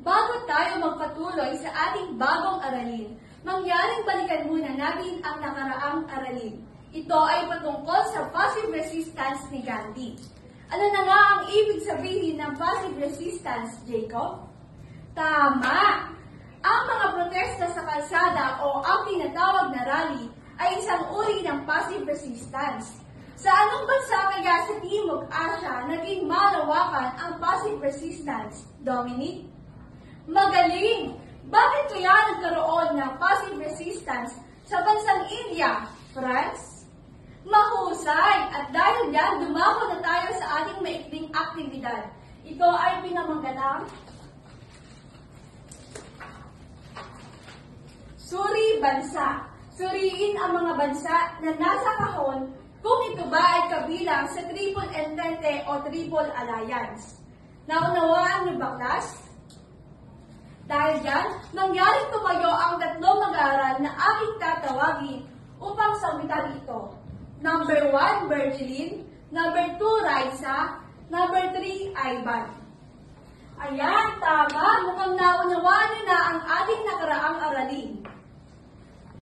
Bago tayo magpatuloy sa ating bagong aralin, mangyaring balikan muna natin ang nakaraang aralin. Ito ay patungkol sa passive resistance ni Gandhi. Ano na nga ang ibig sabihin ng passive resistance, Jacob? Tama! Ang mga protesta sa kalsada o ang tinatawag na rally ay isang uri ng passive resistance. Sa anong bansa kaya sa Timog Asya naging malawakan ang passive resistance, Dominic? Magaling! Bakit kaya nagkaroon ng passive resistance sa bansang India, France? Mahusay! At dahil yan, dumako na tayo sa ating maikling aktibidad. Ito ay pinamanggalang Suri Bansa. Suriin ang mga bansa na nasa kahon kung ito ba ay kabilang sa Triple Entente o Triple Alliance. Naunawaan niyo ba, class? Dahil dyan, nangyaring tumayo ang tatlong mag-aaral na aking tatawagin upang sambitan ito. Number 1, Bergeline. Number 2, Raisa. Number 3, Ivan. Ayan, tama. Mukhang naunawaan niyo na ang ating nakaraang aralin.